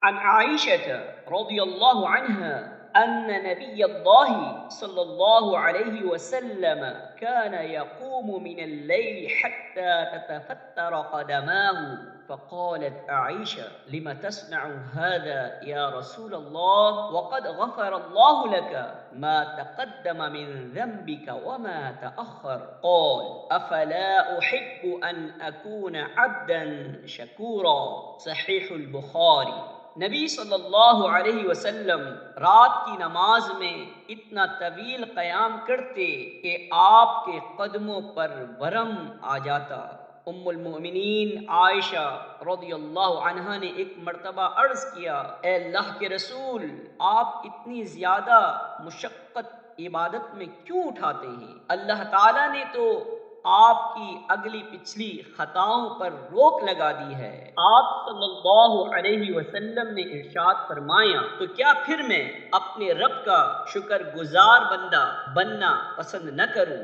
عن عائشة رضي الله عنها أن نبي الله صلى الله عليه وسلم كان يقوم من الليل حتى تتفتر قدماه، فقالت عائشة: لم تصنع هذا يا رسول الله وقد غفر الله لك ما تقدم من ذنبك وما تأخر؟ قال: أفلا أحب أن أكون عبدا شكورا. صحيح البخاري। नबी सल्लल्लाहु अलैहि वसल्लम रात की नमाज में इतना तवील क़याम करते कि आपके कदमों पर वरम आ जाता। उम्मुल मोमिनीन आयशा रज़ियल्लाहु अन्हा ने एक मर्तबा अर्ज़ किया, ए अल्लाह के रसूल, आप इतनी ज़्यादा मुशक्क़त इबादत में क्यों उठाते हैं? अल्लाह ताला ने तो आपकी अगली पिछली खताओं पर रोक लगा दी है। आप सल्लल्लाहु अलैहि वसल्लम ने इरशाद फरमाया, तो क्या फिर मैं अपने रब का शुक्रगुजार बंदा बनना पसंद न करूं?